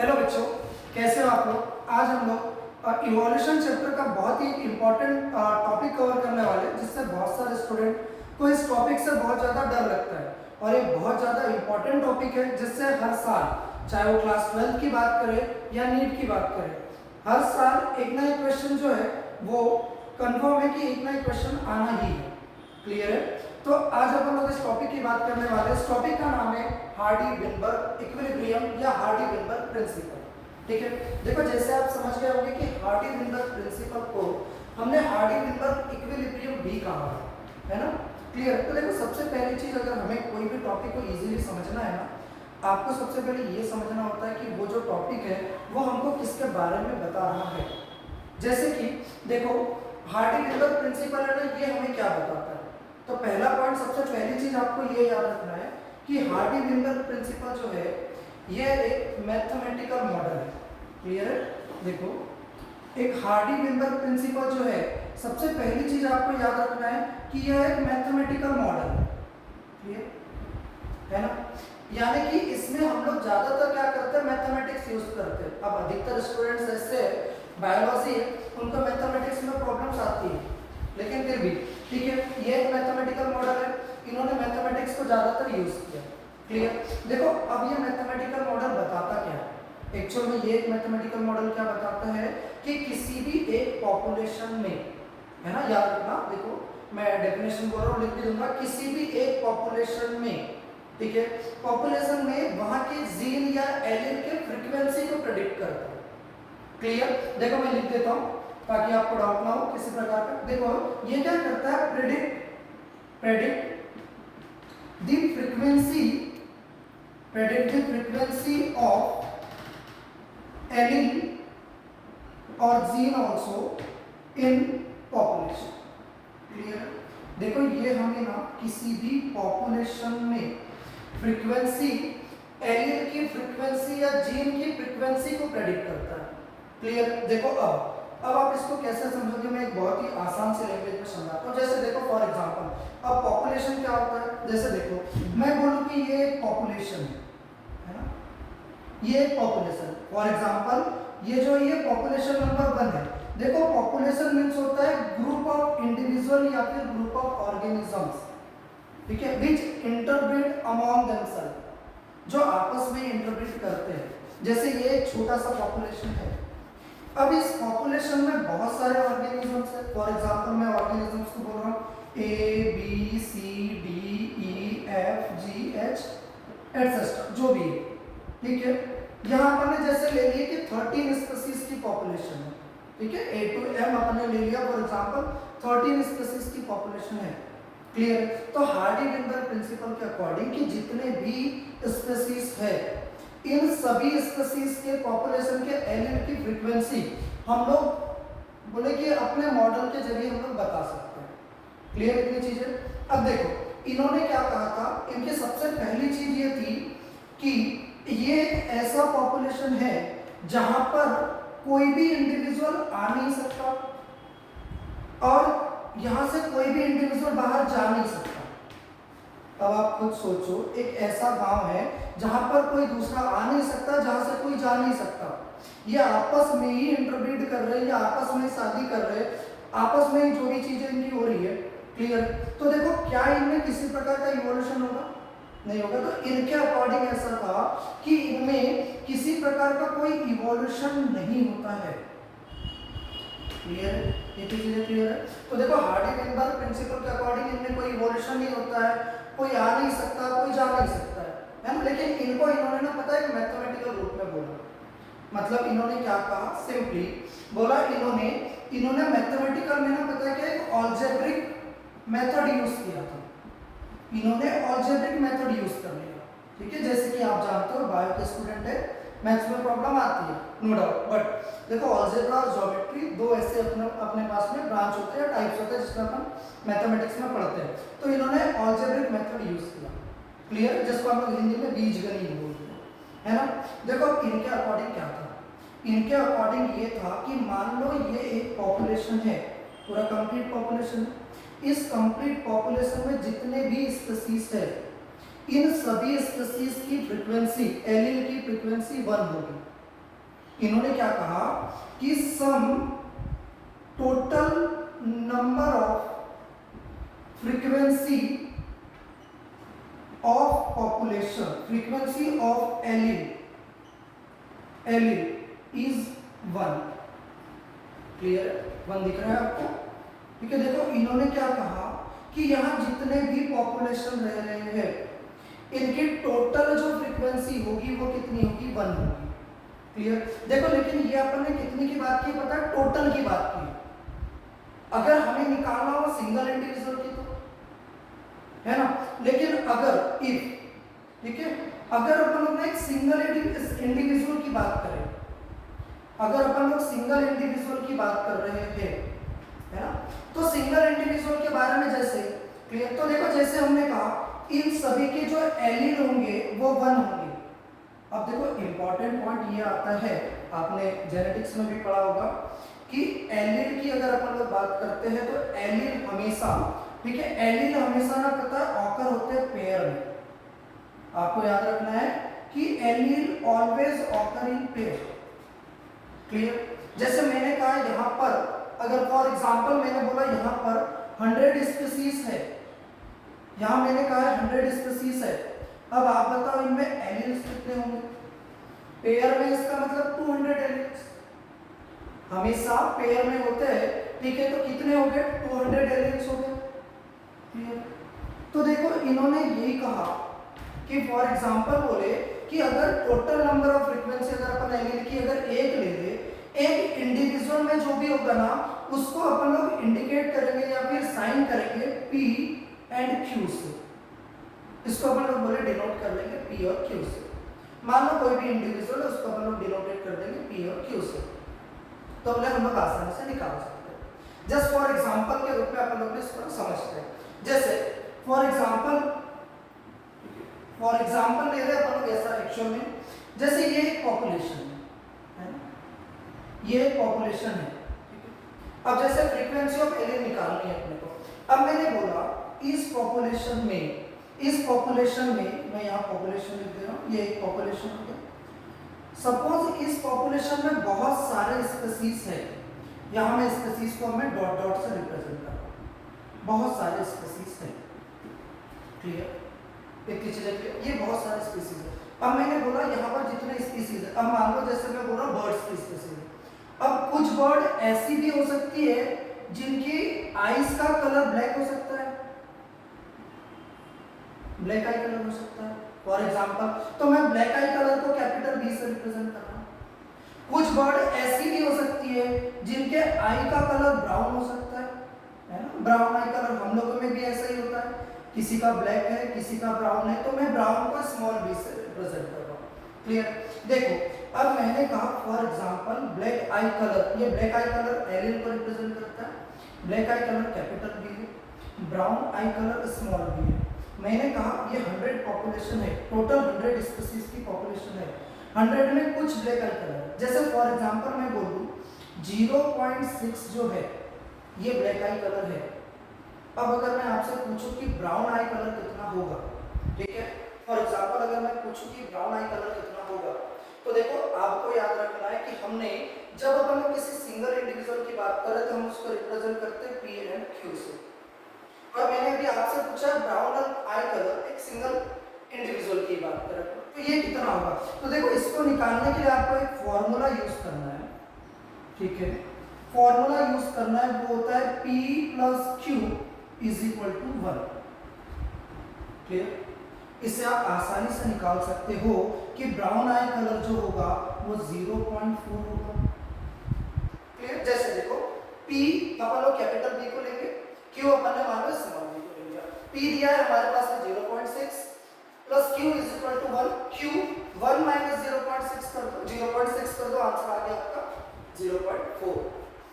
Hello बच्चों, कैसे हो आप लोग। आज हम लोग इवोल्यूशन चैप्टर का बहुत ही इम्पोर्टेंट टॉपिक कवर करने वाले हैं, जिससे बहुत सारे स्टूडेंट को इस टॉपिक से बहुत ज़्यादा डर लगता है। और ये बहुत ज़्यादा इम्पोर्टेंट टॉपिक है, जिससे हर साल, चाहे वो क्लास 12 की बात करें या नीट की बात करें, हर साल एक ना एक क्वेश्चन जो है वो कंफर्म है कि एक ना एक क्वेश्चन आना ही है। क्लियर है। तो आज अपन लोग इस टॉपिक की बात करने वाले हैं। इस टॉपिक का नाम है हार्डी-विनबर्ग इक्विलिब्रियम या हार्डी-विनबर्ग प्रिंसिपल। ठीक है, देखो जैसे आप समझ गए होंगे कि हार्डी-विनबर्ग प्रिंसिपल को हमने हार्डी-विनबर्ग इक्विलिब्रियम भी कहा है ना। क्लियर। तो देखो सबसे पहली चीज, अगर हमें कोई भी टॉपिक को इजीली समझना है ना, आपको सबसे पहले ये समझना होता है कि वो जो टॉपिक है वो हमको किसके बारे में बता रहा है। जैसे कि देखो हार्डी-विनबर्ग प्रिंसिपल है ना, ये हमें क्या बताता है। तो पहला पॉइंट, सबसे पहली चीज आपको ये याद रखना है कि हार्डी-विनबर्ग प्रिंसिपल जो है ये एक मैथमेटिकल मॉडल है। क्लियर है। देखो एक हार्डी-विनबर्ग प्रिंसिपल जो है, सबसे पहली चीज आपको याद रखना है कि यह एक मैथमेटिकल मॉडल है। क्लियर है ना। यानी कि इसमें हम लोग ज्यादातर क्या करते हैं, मैथमेटिक्स यूज करते हैं। अब अधिकतर स्टूडेंट्स ऐसे बायोलॉजी है, उनको मैथमेटिक्स में प्रॉब्लम्स आती है, लेकिन फिर भी ठीक है, ये एक मैथमेटिकल मॉडल है, इन्होंने मैथमेटिक्स को ज्यादातर यूज किया। क्लियर। देखो अब ये मैथमेटिकल मॉडल बताता क्या है। एक्चुअल में ये एक मैथमेटिकल मॉडल क्या बताता है कि किसी भी एक पॉपुलेशन में, है ना, याद रखना। देखो मैं डेफिनेशन बोल रहा हूँ, लिख भी दूंगा। किसी भी एक पॉपुलेशन में, ठीक है, पॉपुलेशन में वहां के जीन या एलील के फ्रीक्वेंसी को प्रेडिक्ट करता है। क्लियर। देखो मैं लिख देता हूँ ताकि आपको डाउट ना हो किसी प्रकार का। देखो ये क्या करता है, predict the frequency of allele और gene also in population. Clear. देखो ये हमें ना किसी भी पॉपुलेशन में फ्रीक्वेंसी, एलील की फ्रीक्वेंसी या जीन की फ्रीक्वेंसी को प्रेडिक्ट करता है। क्लियर। देखो अब आप इसको कैसे समझोगे, मैं एक बहुत ही आसान से लैंग्वेज में समझाता हूँ। जैसे देखो फॉर एग्जांपल, अब पॉपुलेशन क्या होता है। जैसे देखो मैं बोलूँ कि ये एक पॉपुलेशन है ना, ये एक पॉपुलेशन। फॉर एग्जांपल ये जो ये पॉपुलेशन नंबर 1 है। देखो पॉपुलेशन मीन्स होता है ग्रुप ऑफ इंडिविजुअल या फिर ग्रुप ऑफ ऑर्गेनिजम्स, ठीक है, विच इंटरब्रीड अमॉन्ग देमसेल्फ, जो आपस में इंटरब्रीड करते हैं। जैसे ये एक छोटा सा पॉपुलेशन है। अब इस पॉपुलेशन में बहुत सारे ऑर्गेनिजम्स हैं। फॉर एग्जांपल मैं ऑर्गेनिजम्स को बोल रहा हूँ A B C D E F G H etcetera, जो भी है। ठीक है, यहाँ अपन ने जैसे ले लिए कि 13 स्पीसीज की पॉपुलेशन है। ठीक है, ए टू एम अपन ने ले लिया। फॉर एग्जांपल 13 स्पीसीज की पॉपुलेशन है। क्लियर। तो हार्डी-विनबर्ग प्रिंसिपल के अकॉर्डिंग कि जितने भी स्पीसीज है, इन सभी स्पीसीज के पॉपुलेशन के एलील की फ्रीक्वेंसी हम लोग बोले कि अपने मॉडल के जरिए हम लोग बता सकते हैं। क्लियर इतनी चीजें। अब देखो इन्होंने क्या कहा था, इनकी सबसे पहली चीज ये थी कि ये एक ऐसा पॉपुलेशन है जहां पर कोई भी इंडिविजुअल आ नहीं सकता और यहां से कोई भी इंडिविजुअल बाहर जा नहीं सकता। अब आप खुद सोचो, एक ऐसा गांव है जहां पर कोई दूसरा आ नहीं सकता, जहां से कोई जा नहीं सकता। ये आपस में ही इंटरब्रीड कर रहे हैं, या आपस में शादी कर रहे हैं, आपस में ही जो भी चीजें इनकी हो रही है। क्लियर। तो देखो क्या इनमें किसी प्रकार का इवोल्यूशन होगा, नहीं होगा। तो इनके अकॉर्डिंग ऐसा था कि इनमें किसी प्रकार का कोई इवोल्यूशन नहीं होता है। क्लियर है, ये चीजें क्लियर है। तो देखो हार्डी-विनबर्ग प्रिंसिपल के अकॉर्डिंग इनमें कोई इवोल्यूशन नहीं होता है, कोई आ नहीं सकता, कोई जा नहीं सकता है ना। लेकिन इनको इन्होंने ना पता है मैथमेटिकल रूप में बोला। मतलब इन्होंने क्या कहा, सिंपली बोला इन्होंने मैथमेटिकल में ना पता है क्या, एक अलजेब्रिक मेथड यूज किया था। इन्होंने अलजेब्रिक मेथड यूज कर लिया। ठीक है, जैसे कि आप जानते हो बायो के स्टूडेंट है, मैथ्स में प्रॉब्लम आती है, नो डाउट। बट देखो अलजेब्रा और ज्योमेट्री दो ऐसे अपने पास में ब्रांच होते हैं, टाइप्स होते हैं, जिसमें अपन मैथमेटिक्स में पढ़ते हैं। तो इन्होंने अलजेब्रिक मेथड यूज किया। क्लियर। जिसको हम लोग हिंदी में बीजगणित बोलते हैं, है ना। देखो इनके अकॉर्डिंग क्या था, इनके अकॉर्डिंग ये था कि मान लो ये एक पॉपुलेशन है, पूरा कंप्लीट पॉपुलेशन। इस कंप्लीट पॉपुलेशन में जितने भी स्पीसीज है, इन सभी स्पीसीज की फ्रीक्वेंसी, एलील की फ्रीक्वेंसी 1 होगी। इन्होंने क्या कहा कि sum total number of frequency of population, frequency of allele is 1। Clear है? 1 दिख रहा है आपको? ठीक है, देखो इन्होंने क्या कहा कि यहाँ जितने भी पॉपुलेशन रह रहे हैं इनकी टोटल जो फ्रीक्वेंसी होगी वो कितनी होगी? 1 होगी। क्लियर? देखो लेकिन ये अपन ने कितनी की बात की? पता है, टोटल की बात की। अगर हमें निकालना हो सिंगल इंडिविजुअल की तो, है ना, लेकिन अगर इफ, ठीक है, अगर अपन लोग एक सिंगल इंडिविजुअल की बात करें, अगर अपन लोग सिंगल इंडिविजुअल की बात कर रहे हैं, है ना, तो सिंगल इंडिविजुअल के बारे में जैसे क्लियर, तो देखो जैसे हमने कहा इन सभी के जो एलील होंगे वो 1 होंगे। अब देखो इंपॉर्टेंट पॉइंट ये आता है, आपने जेनेटिक्स में भी पढ़ा होगा कि एलील की अगर अपन लोग बात करते हैं तो एलील हमेशा, ठीक है, एलील हमेशा ना पता है ऑकर होते हैं पेयर में। आपको याद रखना है कि allele always occur in pair. Clear? जैसे मैंने कहा यहाँ पर, अगर फॉर एग्जांपल मैंने बोला यहाँ पर 100 स्पीशीज है, यहाँ मैंने कहा है 100 स्पीशीज है, अब आप बताओ इनमें एलील्स कितने होंगे? पेयर में इसका मतलब 200 एलील्स हमेशा पेयर में होते हैं, ठीक है, तो कितने हो गए? 200 एलील्स हो गए। क्लियर? तो देखो इन्होंने यही कहा कि फॉर एग्जांपल बोले कि अगर टोटल नंबर ऑफ फ्रीक्वेंसी अगर अपन एलील की अगर एक ले ले, एक इंडिविजुअल में जो भी होगा ना उसको अपन लोग इंडिकेट करेंगे या फिर साइन करेंगे P एंड Q से। इसको अपन लोग बोले डिनोट कर लेंगे P और Q से। मान लो कोई भी इंडिविजुअल है उसको अपन लोग डिनोटेट कर देंगे P और Q से, तो हम लोग आसानी से निकाल सकते हैं। जस्ट फॉर एग्जांपल के रूप में अपन लोग इसको समझते हैं। जैसे फॉर एग्जांपल ले रहे हैं अपन लोग ऐसा एक्चुअल में, जैसे ये एक पॉपुलेशन है ना, ये एक पॉपुलेशन है। अब जैसे फ्रीक्वेंसी ऑफ एलील निकालनी है अपने को, अब मैंने बोला इस पॉपुलेशन में मैं यहाँ पॉपुलेशन लिख दे रहा हूँ, ये एक पॉपुलेशन हो गया। सपोज इस पॉपुलेशन में बहुत सारे स्पीशीज है, यहाँ मैं स्पीशीज को मैं डॉट डॉट से रिप्रेजेंट कर रहा हूँ, बहुत सारे स्पीशीज है। क्लियर? इतनी चीजें क्लियर? ये बहुत सारे स्पीशीज है। अब मैंने बोला यहाँ पर जितने स्पीशीज है, अब मान लो जैसे मैं बोल रहा हूँ बर्ड्स की स्पीशीज है, अब कुछ बर्ड ऐसी भी हो सकती है जिनकी आईज का कलर ब्लैक हो सकता है, ब्लैक आई कलर हो सकता है फॉर एग्जांपल, तो मैं ब्लैक आई कलर को कैपिटल B से रिप्रेजेंट कर रहा हूं। कुछ बर्ड ऐसी भी हो सकती है जिनके आई का कलर ब्राउन हो सकता है ना, ब्राउन आई कलर हम लोगों में भी ऐसा ही होता है, किसी का ब्लैक है किसी का ब्राउन है, तो मैं ब्राउन को स्मॉल b से रिप्रेजेंट कर रहा हूं। क्लियर? देखो अब मैंने कहा for example black I colour, ये ब्लैक आई कलर एलील को रिप्रेजेंट करता है, ब्लैक आई कलर कैपिटल B है, ब्राउन आई कलर स्मॉल b है। मैंने कहा ये 100 पॉपुलेशन है, टोटल 100 स्पीशीज की पॉपुलेशन है, 100 में कुछ ब्लैक आई कलर, जैसे फॉर एग्जांपल मैं बोलूं 0.6 जो है ये ब्लैक आई कलर है। अब अगर मैं आपसे पूछूं कि ब्राउन आई कलर कितना होगा, ठीक है, फॉर एग्जांपल अगर मैं पूछूं कि ब्राउन आई कलर कितना होगा, तो देखो आपको याद रखना है कि हमने जब अपन लोग किसी सिंगल इंडिविजुअल की बात करें तो हम उसको रिप्रेजेंट करते हैं P एंड Q से, और मैंने अभी आपसे पूछा ब्राउन आई कलर एक सिंगल इंडिविजुअल की बात करें तो ये कितना होगा। तो देखो इसको निकालने के लिए आपको एक फॉर्मूला यूज करना है, ठीक है, फॉर्मूला यूज करना है, वो होता है P + Q = 1। क्लियर? इससे आप आसानी से निकाल सकते हो कि ब्राउन आई कलर जो होगा वो 0.4 होगा। क्लियर? जैसे देखो P अपन लोग कैपिटल B को लेंगे, Q अपन ने मान लो स्मॉल b को लेंगे। P दिया है हमारे पास में 0.6 प्लस Q = 1, Q 1 - 0.6 कर दो, 0.6 कर दो, आंसर आ गया आपका 0.4।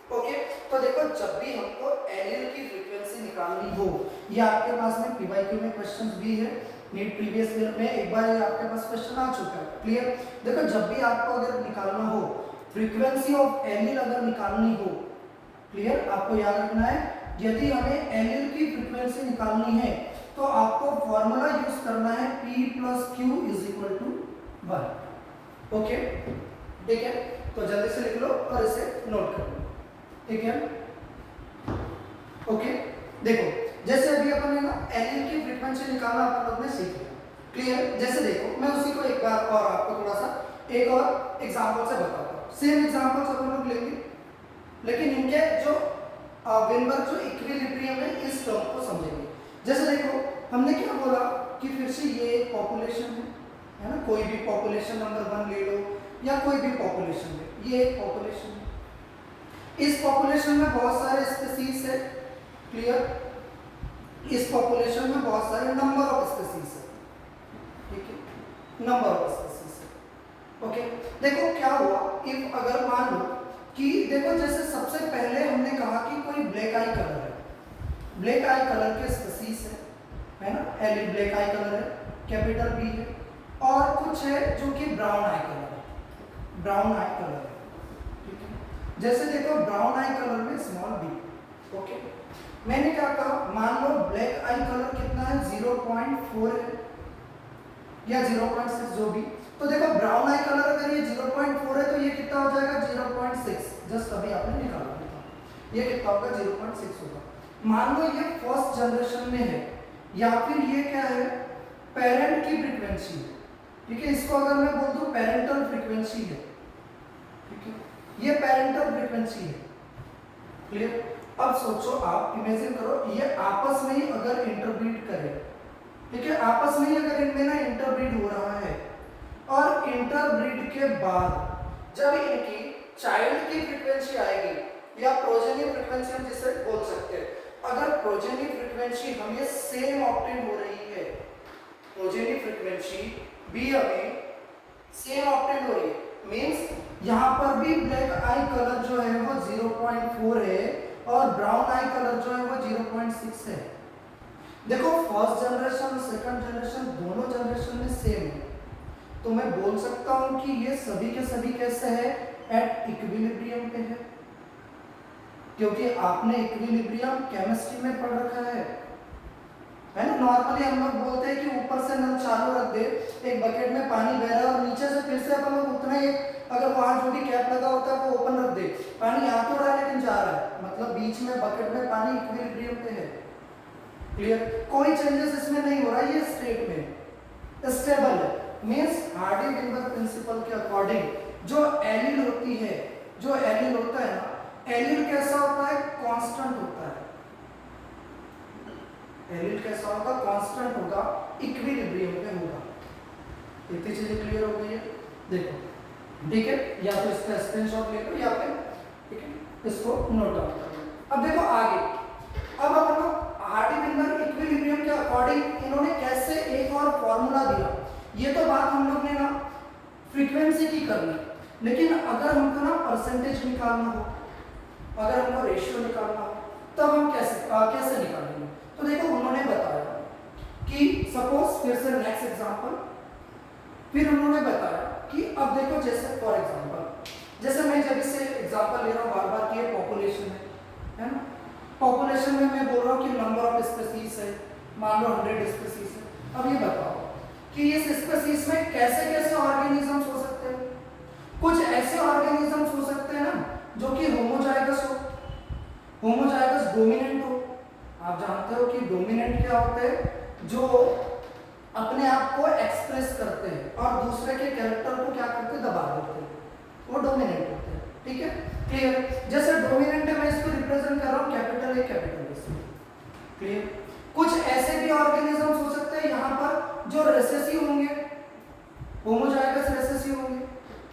ओके, तो देखो जब भी हमको एलील की फ्रीक्वेंसी निकालनी हो, ये आपके पास में PYQ में क्वेश्चंस भी है, नीट प्रीवियस ईयर में एक बार ये आपके पास क्वेश्चन आ चुका है। क्लियर? देखो जब भी आपको अगर निकालना हो फ्रीक्वेंसी ऑफ एलील अगर निकालनी हो, क्लियर, आपको याद रखना है यदि हमें एलील की फ्रीक्वेंसी निकालनी है तो आपको फॉर्मूला यूज करना है P + Q = 1। ओके, ठीक है, तो जल्दी से लिख लो और इसे नोट कर लो, ठीक है। ओके, देखो जैसे अभी अपन ने ना एलिल की फ्रीक्वेंसी निकालना अपन लोग ने सीख लिया, क्लियर। जैसे देखो मैं उसी को एक बार और आपको थोड़ा सा एक और एग्जांपल से बताता हूँ। सेम एग्जांपल्स अपन लोग लेंगे, लेकिन इनके जो विनबर्ग जो इक्विलिब्रियम है इस टर्म को समझेंगे। जैसे देखो हमने क्या बोला कि फिर से ये एक पॉपुलेशन है ना, कोई भी पॉपुलेशन नंबर 1 ले लो या कोई भी पॉपुलेशन ले, ये एक पॉपुलेशन है। इस पॉपुलेशन में बहुत सारे स्पीसीज है, क्लियर। इस पॉपुलेशन में बहुत सारे नंबर ऑफ स्पीसीज है, ठीक है, नंबर ऑफ स्पीसीज है। ओके, देखो क्या हुआ इफ अगर मान लो कि देखो जैसे सबसे पहले हमने कहा कि कोई ब्लैक आई कलर है, ब्लैक आई कलर के स्पीसीज है ना, एलिल ब्लैक आई कलर है, कैपिटल बी है, और कुछ है जो कि ब्राउन आई कलर है, ब्राउन आई कलर है, ठीक है। जैसे देखो ब्राउन आई कलर में स्मॉल बी, ओके। मैंने क्या कहा, मान लो ब्लैक आई कलर कितना है 0.4 है या 0.6 जो भी, तो देखो ब्राउन आई कलर अगर ये 0.4 है तो ये कितना हो जाएगा 0.6, जस्ट अभी आपने निकाला था, ये कितना होगा 0.6 होगा। मान लो ये फर्स्ट जनरेशन में है या फिर ये क्या है पेरेंट की फ्रीक्वेंसी है, ठीक है। इसको अगर मैं बोल दूं पेरेंटल फ्रीक्वेंसी है, ठीक है, ये पेरेंटल फ्रीक्वेंसी है, क्लियर। अब सोचो आप इमेजिन करो ये आपस में ही अगर इंटरब्रीड करे, ठीक है, आपस में ही अगर इनमें ना इंटरब्रीड हो रहा है, और इंटरब्रीड के बाद जब इनकी चाइल्ड की फ्रीक्वेंसी आएगी या प्रोजेनी फ्रीक्वेंसी हम जिसे बोल सकते हैं, अगर प्रोजेनी फ्रीक्वेंसी हमें सेम ऑप्टेन हो रही है, प्रोजेनी फ्रीक्वेंसी भी हमें सेम ऑप्टेन हो रही है, मींस यहाँ पर भी ब्लैक आई कलर जो है वो 0.4 है और ब्राउन आई कलर जो है वो 0.6 है। देखो फर्स्ट जनरेशन सेकंड जनरेशन दोनों जनरेशन में सेम है, तो मैं बोल सकता हूं कि ये सभी के सभी कैसे है एट इक्विलिब्रियम पे है, क्योंकि आपने इक्विलिब्रियम केमिस्ट्री में पढ़ रखा है ना। नॉर्मली हम लोग बोलते हैं कि ऊपर से नल चालू रख दे, एक बकेट में पानी बह रहा है और नीचे से फिर से अपन लोग उतना ही अगर वहां जो भी कैप लगा होता है वो ओपन रख दे, पानी आ तो रहा है लेकिन जा रहा है, मतलब बीच में बकेट में पानी इक्विलिब्रियम पे है, क्लियर। कोई चेंजेस इसमें नहीं हो रहा, ये स्टेट में स्टेबल है, मींस हार्डी-विनबर्ग प्रिंसिपल के अकॉर्डिंग जो एलिल होती है, जो एलिल होता है ना, एलिल कैसा होता है कांस्टेंट होता है, एलिल कैसा होगा कांस्टेंट होगा, इक्विलिब्रियम पे होगा। इतनी चीजें क्लियर हो गई है, देखो ठीक है, या तो इसका स्क्रीनशॉट ले लो या फिर ठीक है इसको नोट डाउन कर लो। अब देखो आगे, अब अपन लोग हार्डी-विनबर्ग इक्विलिब्रियम के अकॉर्डिंग इन्होंने कैसे एक और फॉर्मूला दिया, ये तो बात हम लोग ने ना फ्रीक्वेंसी की कर ली, लेकिन अगर हमको ना परसेंटेज निकालना हो, अगर हमको रेशियो निकालना हो, तब हम कैसे निकालेंगे। तो देखो उन्होंने बताया कि सपोज फिर से नेक्स्ट एग्जांपल, फिर उन्होंने बताया कि अब देखो जैसे फॉर एग्जांपल, जैसे मैं जब इससे एग्जांपल ले रहा हूँ बार बार कि ये पॉपुलेशन है ना, पॉपुलेशन में मैं बोल रहा हूँ कि नंबर ऑफ स्पीसीज है, मान लो 100 स्पीसीज है। अब ये बताओ कि इस स्पीसीज में कैसे कैसे ऑर्गेनिजम्स हो सकते हैं। कुछ ऐसे ऑर्गेनिजम्स हो सकते हैं ना जो कि होमोजाइगस हो, होमोजाइगस डोमिनेंट हो। आप जानते हो कि डोमिनेंट क्या होते हैं, जो अपने आप को एक्सप्रेस करते हैं और दूसरे के कैरेक्टर को क्या करते हैं, दबा देते हैं, वो डोमिनेंट होते हैं, ठीक है, क्लियर। जैसे डोमिनेंट है मैं इसको रिप्रेजेंट कर रहा हूँ capital A capital S, clear. कुछ ऐसे भी ऑर्गेनिजम्स हो सकते हैं यहाँ पर जो रेसेसिव होंगे, होमोजाइगस रेसेसिव होंगे,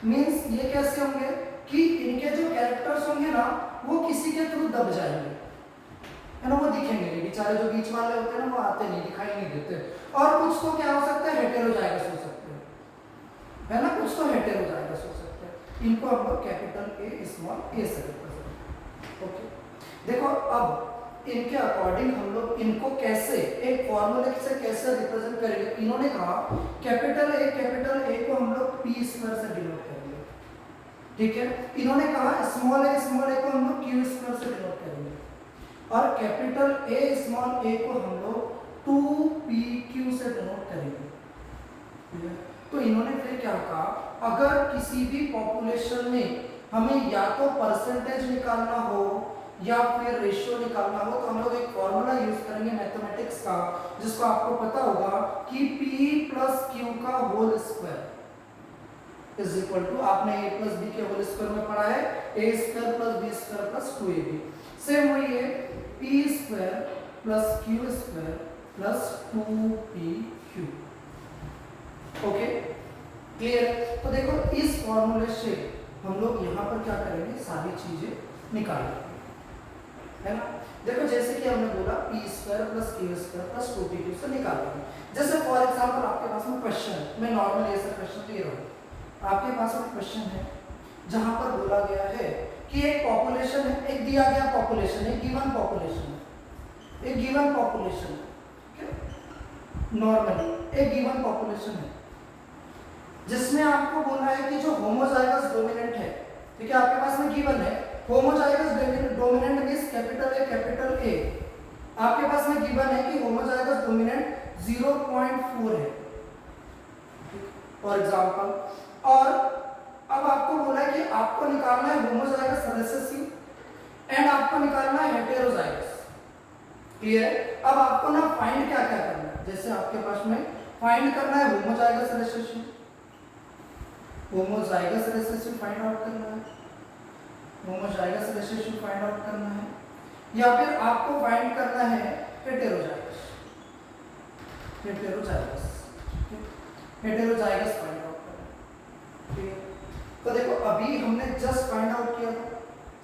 मींस ये कैसे होंगे कि इनके जो कैरेक्टर्स होंगे ना वो किसी के थ्रू दब जाएंगे, है ना, वो दिखेंगे नहीं, बेचारे जो बीच वाले होते हैं ना वो आते नहीं, दिखाई नहीं देते। और कुछ तो क्या हो सकता है हेटेरोजाइगस हो सकते हैं, है ना, कुछ तो हेटेरोजाइगस हो सकते हैं, इनको हम लोग कैपिटल ए स्मॉल ए से रिप्रेजेंट। ओके, देखो अब इनके अकॉर्डिंग हम लोग इनको कैसे एक फॉर्मूले से कैसे रिप्रेजेंट करेंगे। इन्होंने कहा कैपिटल ए को हम लोग पी स्क्वायर से डिनोट करेंगे, ठीक है। इन्होंने कहा स्मॉल ए को हम लोग क्यू स्क्वायर से डिनोट करेंगे, और कैपिटल ए स्मॉल ए को हम लोग 2pq से डिनोट करेंगे। तो इन्होंने फिर क्या कहा, अगर किसी भी पॉपुलेशन में हमें या तो परसेंटेज निकालना हो या फिर रेशियो निकालना हो, तो हम लोग एक फॉर्मूला यूज करेंगे मैथमेटिक्स का, जिसको आपको पता होगा कि P प्लस क्यू का whole square is equal to, आपने a प्लस बी के होल स्क्वायर में पढ़ा है, a square plus B square plus 2ab। Same वही है, p square plus Q square plus 2pq। Okay, clear? तो देखो इस फॉर्मूले से हम लोग यहाँ पर क्या करेंगे, सारी चीजें निकालेंगे, है ना। देखो जैसे कि हमने बोला p square plus Q square plus 2pq से निकालेंगे। जैसे फॉर एग्जांपल आपके पास में क्वेश्चन है, मैं नॉर्मल ऐसा क्वेश्चन ले रहा हूँ, आपके पास में क्वेश्चन है जहां पर बोला गया है कि एक पॉपुलेशन है, एक दिया गया पॉपुलेशन है, गिवन पॉपुलेशन है, एक गिवन पॉपुलेशन है, नॉर्मली एक गिवन पॉपुलेशन है जिसमें आपको बोला है कि जो होमोजाइगस डोमिनेंट है, ठीक है, आपके पास में गिवन है homozygous dominant means capital A, आपके पास में गिवन है कि होमोजाइगस डोमिनेंट 0.4 है फॉर एग्जांपल, और अब आपको बोला है कि आपको निकालना है होमोजाइगस रिसेसिव एंड आपको निकालना है हेटेरोजाइगस। क्लियर? अब आपको ना फाइंड क्या क्या करना है, जैसे आपके पास में फाइंड करना है homozygous recessive, homozygous recessive find out करना है, होमोजाइगस रिसेसिव फाइंड आउट करना है, या फिर आपको फाइंड करना है heterozygous, heterozygous, heterozygous find out करना है। ठीक है, तो देखो अभी हमने जस्ट फाइंड आउट किया था,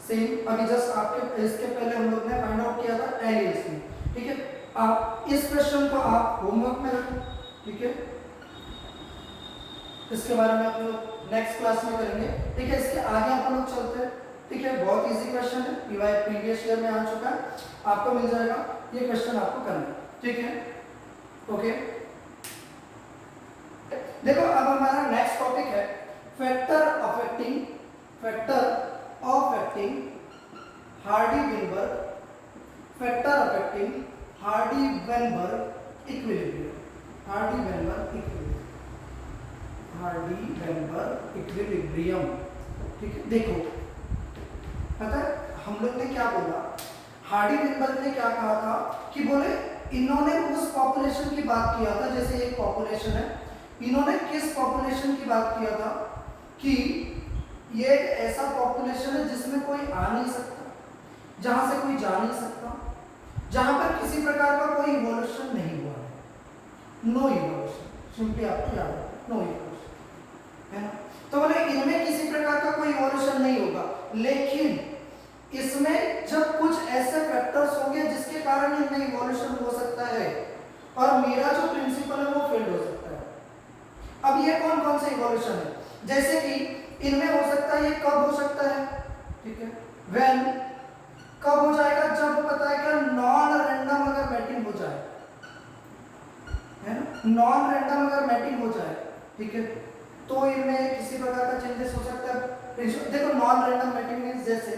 सेम अभी जस्ट आपके इसके पहले हम लोग ने फाइंड आउट किया था एलियंस में। ठीक है, आप इस क्वेश्चन को आप होमवर्क में रखें, ठीक है, इसके बारे में आप लोग नेक्स्ट क्लास में करेंगे। ठीक है, इसके आगे आप लोग चलते हैं। ठीक है, बहुत इजी क्वेश्चन है, पीवाई प्रीवियस ईयर में आ चुका है, आपको मिल जाएगा, ये क्वेश्चन आपको करना है। ठीक है, ओके, देखो अब हमारा नेक्स्ट टॉपिक है factor affecting Hardy-Weinberg, factor affecting Hardy-Weinberg equilibrium, Hardy-Weinberg equilibrium. ठीक है, देखो पता है हम लोग ने क्या बोला, हार्डी-वेनबर्ग ने क्या कहा था कि बोले इन्होंने उस पॉपुलेशन की बात किया था, जैसे एक पॉपुलेशन है, इन्होंने किस पॉपुलेशन की बात किया था कि ये एक ऐसा पॉपुलेशन है जिसमें कोई आ नहीं सकता, जहां से कोई जा नहीं सकता, जहां पर किसी प्रकार का कोई इवोल्यूशन नहीं हुआ है, नो इवोल्यूशन, सिंपली आपको याद रखना, नो इवोल्यूशन, है ना। तो बोले इनमें किसी प्रकार का कोई इवोल्यूशन नहीं होगा, लेकिन इसमें जब कुछ ऐसे फैक्टर्स होंगे जिसके कारण इनमें इवोल्यूशन हो सकता है और मेरा जो प्रिंसिपल है वो फेल हो सकता है। अब ये कौन कौन से इवोल्यूशन है, जैसे कि इनमें हो सकता है, ये कब हो सकता है, ठीक है, व्हेन कब हो जाएगा, जब पता है क्या नॉन रैंडम अगर मैटिंग हो जाए, है ना, नॉन रैंडम अगर मैटिंग हो जाए, ठीक है, तो इनमें किसी प्रकार का चेंजेस हो सकता है। देखो नॉन रैंडम मैटिंग मींस जैसे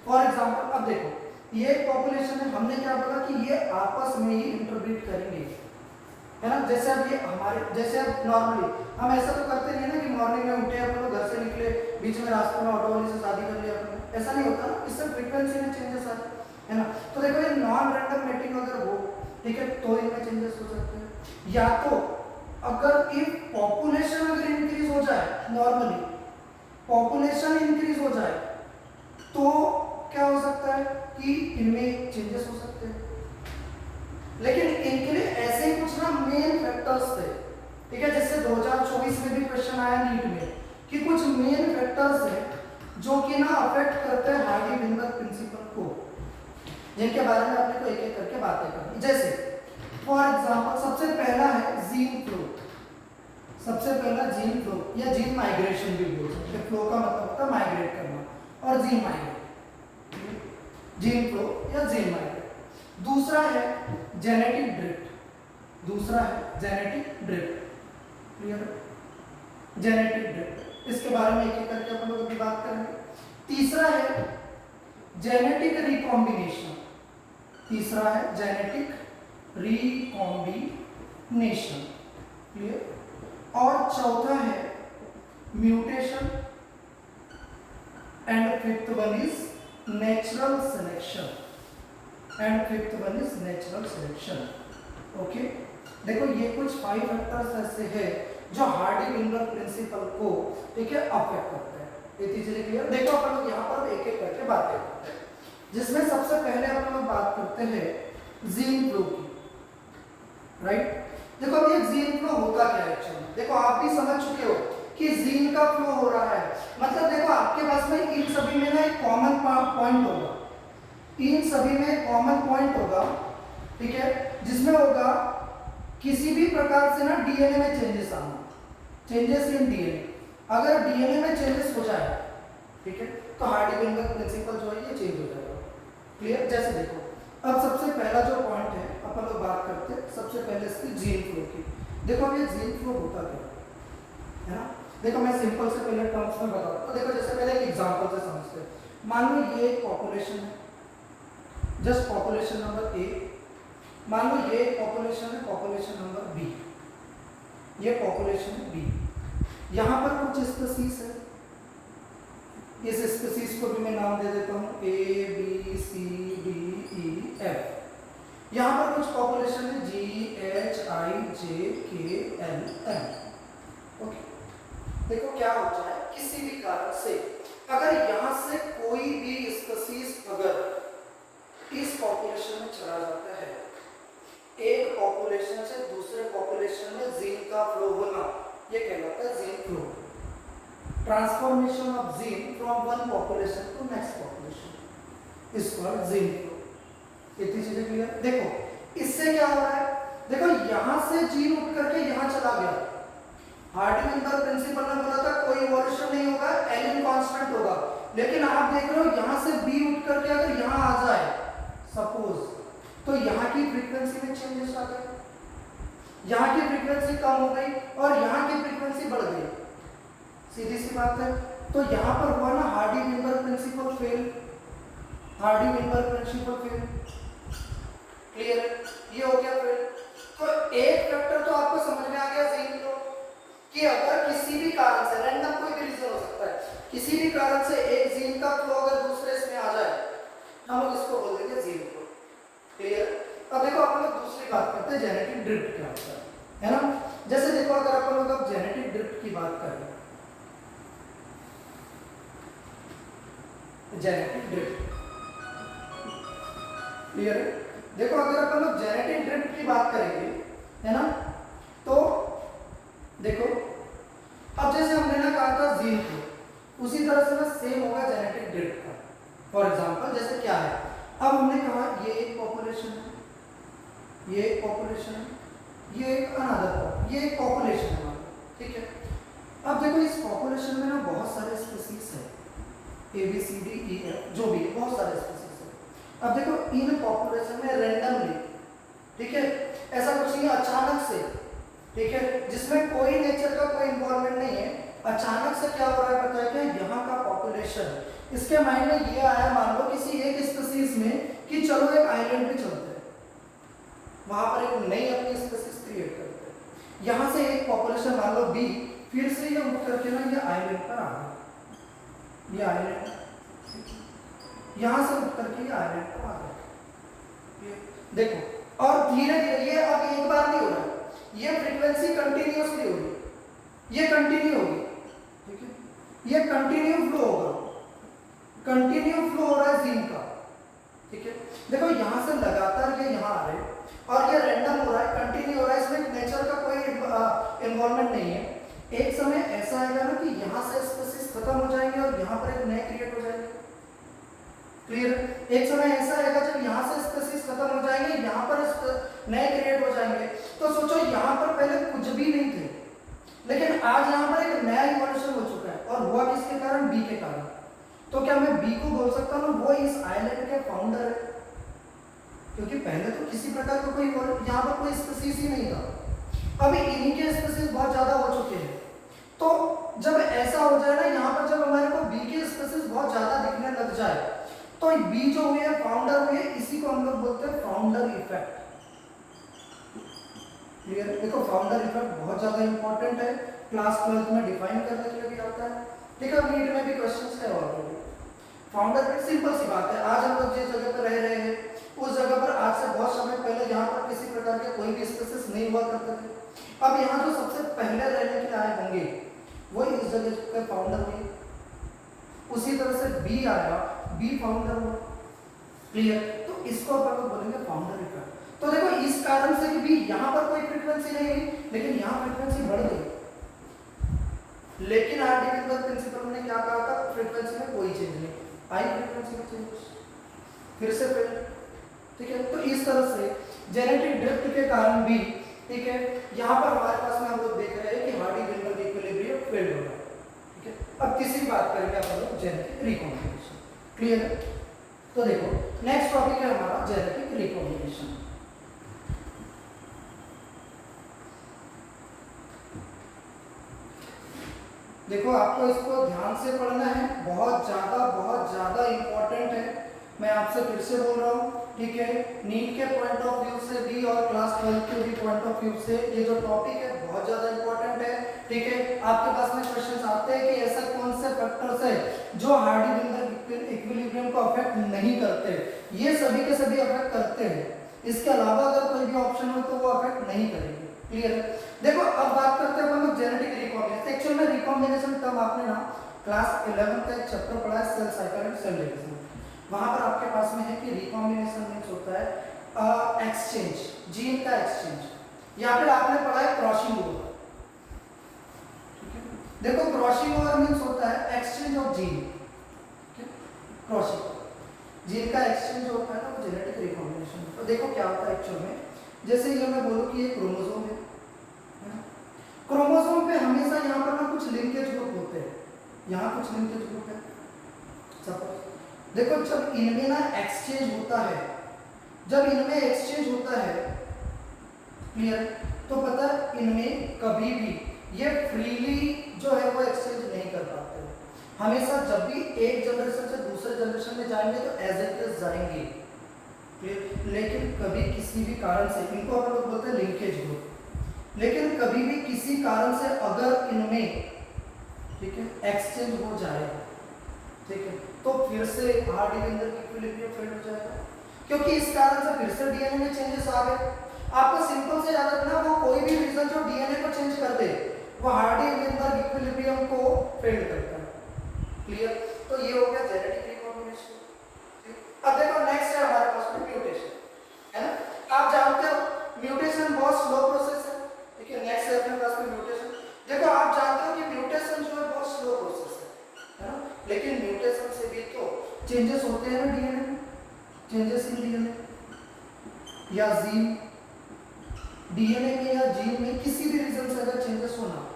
फॉर एग्जांपल, अब देखो ये पॉपुलेशन है, हमने क्या बोला कि ये आपस में ही इंटरब्रीड करेंगे, है ना। जैसे अब ये हमारे जैसे अब नॉर्मली हम ऐसा तो करते नहीं है ना कि मॉर्निंग में उठे अपन लोग घर से निकले, बीच में रास्ते में ऑटो वाले से शादी कर लिया अपने, ऐसा नहीं होता ना, इससे फ्रीक्वेंसी में चेंजेस आते हैं, है ना। तो देखो ये नॉन रैंडम मैटिंग अगर हो, ठीक है, तो इनमें चेंजेस हो सकते हैं, या तो अगर इफ पॉपुलेशन अगर इंक्रीज हो जाए, नॉर्मली पॉपुलेशन इंक्रीज हो जाए तो क्या हो सकता है कि इनमें चेंजेस हो सकते हैं, लेकिन इनके लिए ऐसे ही कुछ ना मेन फैक्टर्स थे, ठीक है। जैसे 2024 में भी क्वेश्चन आया नीट में कि कुछ मेन फैक्टर्स हैं जो कि ना अफेक्ट करते हैं हार्डी-वेनबर्ग प्रिंसिपल को, जिनके बारे में अपने को एक एक करके बातें करनी। जैसे फॉर एग्जांपल सबसे पहला है जीन फ्लो, सबसे पहला जीन फ्लो या जीन माइग्रेशन भी बोल सकते हैं, फ्लो का मतलब होता है माइग्रेट करना और जीन माइग्रेट, जीन फ्लो या जीन माइग्रेट। दूसरा है जेनेटिक ड्रिफ्ट, दूसरा है genetic drift, clear, genetic drift, इसके बारे में एक एक करके अपन लोग अभी बात करेंगे। तीसरा है जेनेटिक रिकॉम्बिनेशन, तीसरा है जेनेटिक रिकॉम्बिनेशन, क्लियर, और चौथा है mutation and fifth one is natural selection, and fifth one is natural selection. Okay, देखो ये कुछ 5 फैक्टर्स ऐसे हैं जो हार्डी-विनबर्ग प्रिंसिपल को ठीक है अफेक्ट करते हैं। ये चीजें क्लियर? देखो अपन लोग यहाँ पर एक एक करके बातें करते हैं, जिसमें सबसे पहले अपन लोग बात करते हैं जीन फ्लो की, राइट? देखो अब ये जीन फ्लो होता क्या है एक्चुअली, देखो आप भी समझ चुके हो कि जीन का फ्लो हो रहा है, मतलब देखो आपके पास में इन सभी में ना एक कॉमन पॉइंट होगा, इन सभी में कॉमन पॉइंट होगा, ठीक है, जिसमें होगा किसी भी प्रकार से ना डीएनए में चेंजेस आना, चेंजेस इन डीएनए। अगर डीएनए में चेंजेस हो जाए, ठीक है, तो हार्डी-विनबर्ग प्रिंसिपल जो है ये चेंज हो जाएगा। क्लियर? जैसे देखो अब सबसे पहला जो पॉइंट है अपन लोग बात करते हैं सबसे पहले इसकी जीन फ्लो की। देखो अब ये जीन फ्लो होता क्या है ना, देखो मैं सिंपल से पहले टर्म्स में बताता हूं। देखो जैसे पहले एक एग्जांपल से समझते हैं, मान लो ये एक पॉपुलेशन है, जस्ट पॉपुलेशन नंबर ए, मान लो ये पॉपुलेशन है, पॉपुलेशन नंबर बी, ये पॉपुलेशन है बी, यहाँ पर कुछ स्पीसीज है, इस स्पीसीज को भी मैं नाम दे देता हूँ A B C D E F. यहाँ पर कुछ पॉपुलेशन है जी एच आई जे के एल एम। ओके, देखो क्या होता है, किसी भी कारण से अगर यहाँ से कोई भी स्पीसीज अगर इस पॉपुलेशन में चला जाता है, एक पॉपुलेशन से दूसरे पॉपुलेशन में जीन का फ्लो होना, ये कहलाता है gene flow, transformation of gene from one population to next population is called gene flow. इतनी चीजें क्लियर? देखो इससे क्या हो रहा है, देखो यहां से जीन उठ करके यहां चला गया, हार्डी-विनबर्ग प्रिंसिपल ने बोला था कोई इवोल्यूशन नहीं होगा, एन कांस्टेंट होगा, लेकिन आप देख रहे हो यहां से बी उठ करके अगर यहां आ जाए सपोज, तो यहाँ की फ्रीक्वेंसी में चेंजेस आ गए, यहाँ की फ्रीक्वेंसी कम हो गई और यहाँ की फ्रीक्वेंसी बढ़ गई, सीधी सी बात है। तो यहाँ पर हुआ ना Hardy Weinberg principle fail, Hardy Weinberg principle fail. Clear है? ये हो गया फेल। तो एक फैक्टर तो आपको समझ में आ गया जीन फ्लो कि अगर किसी भी कारण से, रैंडम कोई भी रीजन हो सकता है, किसी भी कारण से एक जीन का फ्लो अगर दूसरे इसमें आ जाए, हम लोग इसको बोल देंगे जीन फ्लो। क्लियर? अब देखो अपन लोग दूसरी बात करते हैं, जेनेटिक ड्रिफ्ट क्या होता है ना? जैसे देखो अगर अपन लोग अब जेनेटिक ड्रिफ्ट की बात करें, जेनेटिक ड्रिफ्ट, क्लियर है? देखो अगर अपन लोग जेनेटिक ड्रिफ्ट की बात करेंगे, है ना, तो देखो अब जैसे हमने ना कहा था जीन फ्लो, उसी तरह से ना सेम होगा जेनेटिक ड्रिफ्ट का। फॉर एग्जांपल जैसे क्या है, अब हमने कहा ये एक पॉपुलेशन है, ये एक पॉपुलेशन है, ये एक अनदर, ये एक पॉपुलेशन है, ठीक है? अब देखो इस पॉपुलेशन में ना बहुत सारे स्पीसीज है, A B C D E F जो भी है, बहुत सारे स्पीसीज है। अब देखो इन पॉपुलेशन में रैंडमली, ठीक है, ऐसा कुछ नहीं है अचानक से, ठीक है, जिसमें कोई नेचर का कोई इन्वॉल्वमेंट नहीं है, अचानक से क्या हो रहा है पता है क्या? यहाँ का पॉपुलेशन, इसके माइंड में ये आया मान लो किसी एक स्पीसीज में कि चलो एक आइलैंड पे चलते हैं, वहां पर एक नई अपनी स्पीसीज क्रिएट करते हैं, यहाँ से एक पॉपुलेशन मान लो बी, फिर से ये उठ करके ना ये आइलैंड पर आ गया, ये आइलैंड, यहाँ से उठ करके ये आइलैंड पर आ गया, देखो, और धीरे धीरे ये अब एक बार नहीं हो रहा, ये फ्रीक्वेंसी कंटिन्यूअसली होगी, ये कंटिन्यू होगी, ठीक है, ये कंटिन्यू फ्लो होगा, कंटिन्यू फ्लो हो रहा है जीन का, ठीक है। देखो यहाँ से लगातार ये यहाँ आ रहे हैं और ये रैंडम हो रहा है, कंटिन्यू हो रहा है, इसमें नेचर का कोई इन्वॉल्वमेंट नहीं है। एक समय ऐसा आएगा ना कि यहाँ से स्पीसीज खत्म हो जाएंगे और यहाँ पर एक नए क्रिएट हो जाएंगे, क्लियर? एक समय ऐसा आएगा जब यहाँ से स्पीसीज खत्म हो जाएंगे, यहाँ पर नए क्रिएट हो जाएंगे। तो सोचो यहाँ पर पहले कुछ भी नहीं थे, लेकिन आज यहाँ पर एक नया इवोल्यूशन हो चुका है, और हुआ किसके कारण? बी के कारण। तो क्या मैं बी को बोल सकता हूँ वो इस आइलैंड के फाउंडर है? क्योंकि पहले तो किसी प्रकार का कोई यहाँ पर कोई स्पीसीज ही नहीं था, अभी इन्हीं के स्पीसीज बहुत ज्यादा हो चुके हैं। तो जब ऐसा हो जाए ना, यहाँ पर जब हमारे को बी के स्पीसीज बहुत ज्यादा दिखने लग जाए, तो बी जो हुए फाउंडर हुए, इसी को हम लोग बोलते हैं फाउंडर इफेक्ट। क्लियर? देखो फाउंडर इफेक्ट बहुत ज्यादा इंपॉर्टेंट है, क्लास 12th में डिफाइन करने के लिए भी आता है, ठीक है, नीट में भी क्वेश्चंस है ऑलरेडी। फाउंडर पेज सिंपल सी बात है, आज हम लोग जिस जगह पर रह रहे हैं उस जगह पर आज से बहुत समय पहले यहाँ पर किसी प्रकार के कोई भी स्पेसेस नहीं हुआ करते थे। अब यहाँ जो सबसे पहले रहने के लिए आए होंगे वो इस जगह के फाउंडर हुए। उसी तरह से बी आया, बी फाउंडर हुआ। क्लियर? तो इसको अपन लोग बोलेंगे फाउंडर इफेक्ट। तो देखो इस कारण से कि भी यहाँ पर कोई फ्रीक्वेंसी नहीं हुई लेकिन यहाँ फ्रीक्वेंसी बढ़ गई, लेकिन आर डी विल्बर प्रिंसिपल ने क्या कहा था, फ्रीक्वेंसी में कोई चेंज नहीं आई, फ्रीक्वेंसी में चेंज फिर से फेल। ठीक है, तो इस तरह से जेनेटिक ड्रिफ्ट के कारण भी, ठीक है, यहाँ पर हमारे पास में हम लोग देख रहे हैं कि हार्डी विल्बर इक्विलिब्रियम फेल हो रहा है। ठीक है, अब किसी बात करेंगे अपन लोग जेनेटिक रिकॉम्बिनेशन। क्लियर है? तो देखो नेक्स्ट टॉपिक है हमारा जेनेटिक रिकॉम्बिनेशन। देखो आपको इसको ध्यान से पढ़ना है, बहुत ज्यादा इंपॉर्टेंट है। मैं आपसे फिर से बोल रहा हूँ, ठीक है, नीट के पॉइंट ऑफ व्यू से भी और क्लास 12 के भी पॉइंट ऑफ व्यू से ये जो टॉपिक है बहुत ज्यादा इंपॉर्टेंट है। ठीक है, आपके पास में क्वेश्चंस आते हैं कि ऐसा कौन से फैक्टर्स है जो हार्डी विल्बर इक्विलिब्रियम को अफेक्ट नहीं करते, ये सभी के सभी अफेक्ट करते हैं। इसके अलावा अगर कोई भी ऑप्शन हो तो वो अफेक्ट नहीं करेंगे। क्लियर है? देखो अब बात करते हैं हम लोग जेनेटिक रिकॉम्बिनेशन। एक्चुअल में रिकॉम्बिनेशन टर्म आपने ना क्लास 11 का एक चैप्टर पढ़ा है, cell cycle and cell division. वहां पर आपके पास में है कि रिकॉम्बिनेशन मींस होता है एक्सचेंज, जीन का एक्सचेंज, या फिर आपने पढ़ा है क्रॉसिंग ओवर। ठीक है, देखो क्रॉसिंग ओवर मींस होता है exchange of gene. Crossing gene का एक्सचेंज होता है ना, वो जेनेटिक रिकॉम्बिनेशन। तो देखो क्या होता है एक्चुअल में, जैसे ये मैं बोलूं कि ये क्रोमोसोम है ना, क्रोमोसोम पे हमेशा यहाँ पर ना कुछ लिंकेज ग्रुप होते हैं, यहाँ कुछ लिंकेज ग्रुप है। सपोज देखो जब इनमें ना एक्सचेंज होता है, जब इनमें एक्सचेंज होता है, क्लियर, तो पता है इनमें कभी भी ये फ्रीली जो है वो एक्सचेंज नहीं कर पाते। हमेशा जब भी एक जनरेशन से दूसरे जनरेशन में जाएंगे तो एज इट इज जाएंगे, लेकिन कभी किसी भी कारण से, इनको अपन लोग बोलते हैं लिंकेज ग्रुप, लेकिन कभी भी किसी कारण से अगर इनमें, ठीक है, एक्सचेंज हो जाए, ठीक है, तो फिर से हार्डी विल्बर इक्विलिब्रियम फेल हो जाएगा, क्योंकि इस कारण से फिर से डीएनए में चेंजेस आ गए। आपको सिंपल से याद रखना, वो कोई भी रीजन जो डीएनए को चेंज कर दे वो हार्डी विल्बर इक्विलिब्रियम को फेल करता है। क्लियर? तो ये हो गया जेनेटिक रिकॉम्बिनेशन। अब देखो नेक्स्ट है हमारे पास में म्यूटेशन, है ना। आप जानते हो म्यूटेशन बहुत स्लो प्रोसेस है। ठीक है, नेक्स्ट है अपने पास में म्यूटेशन। देखो आप जानते हो कि म्यूटेशन जो है बहुत स्लो प्रोसेस है ना, लेकिन म्यूटेशन से भी तो चेंजेस होते हैं ना डीएनए में, चेंजेस इन डीएनए या जीन, डीएनए में या जीन में किसी भी रीजन से अगर चेंजेस होना,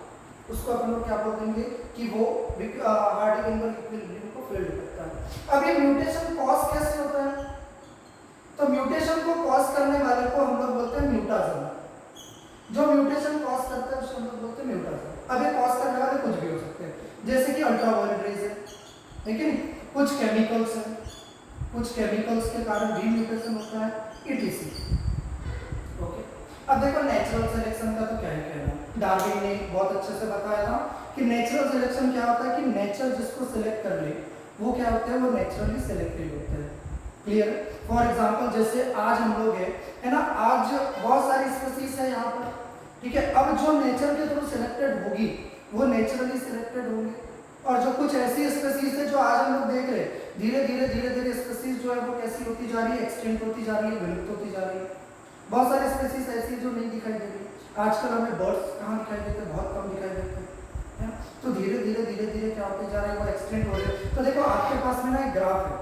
उसको अपन लोग क्या बोल देंगे कि वो हार्डी विल्बर इक्विलिब्रियम को फेल करता है। अब ये म्यूटेशन कॉज कैसे होता है, तो म्यूटेशन को कॉज करने वाले को हम लोग बोलते हैं म्यूटाजन। जो म्यूटेशन कॉज करता है उसको हम लोग बोलते हैं म्यूटाजन। अब ये कॉज करने वाले कुछ भी हो सकते हैं, जैसे कि अल्ट्रावायलेट रेज है, लेकिन कुछ केमिकल्स हैं, कुछ केमिकल्स के कारण भी म्यूटेशन होता है, इटीसी। ओके, अब देखो नेचुरल सिलेक्शन का तो क्या ही कहना, डार्विन ने बहुत अच्छे से बताया था कि नेचुरल सिलेक्शन क्या होता है कि नेचर जिसको सिलेक्ट कर ले वो क्या होता है, वो नेचुरली सिलेक्टेड होता है। क्लियर? फॉर एग्जांपल जैसे आज हम लोग है ना, आज बहुत सारी स्पीशीज है यहाँ पर, ठीक है, अब जो नेचर के थ्रू सिलेक्टेड होगी वो नेचुरली सिलेक्टेड होंगे, और जो कुछ ऐसी स्पीशीज है जो आज हम लोग देख रहे हैं, धीरे धीरे स्पीशीज जो है वो कैसी होती जा रही है, एक्सटेंट होती जा रही है, विलुप्त होती जा रही है। बहुत सारी स्पीशीज ऐसी जो नहीं दिखाई दे रही आजकल, हमें बर्ड्स कहाँ दिखाई देते हैं, बहुत कम दिखाई देते हैं, तो धीरे धीरे क्या होते जा रहा है, वो एक्सटेंट हो रहे हैं। तो देखो आपके पास में ना एक ग्राफ है,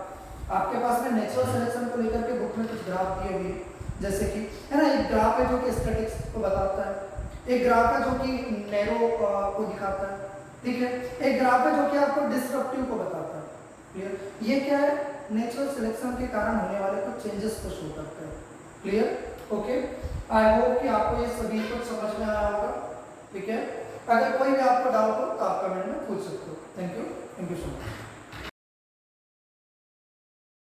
आपके पास में नेचुरल सिलेक्शन को लेकर के बुक में कुछ ग्राफ दिए हुए हैं, जैसे कि है ना, एक ग्राफ है जो कि स्टैटिक्स को बताता है, एक ग्राफ है जो कि नैरो को दिखाता है, ठीक है, एक ग्राफ है जो कि आपको डिस्ट्रप्टिव को बताता है। क्लियर? ये क्या है, नेचुरल सिलेक्शन के कारण होने वाले कुछ चेंजेस को शो करता है। क्लियर? ओके, आई होप कि आपको ये सभी कुछ समझ में आया होगा। ठीक है, अगर कोई भी आपको डाउट हो तो आप कमेंट में पूछ सकते हो। Thank you so much.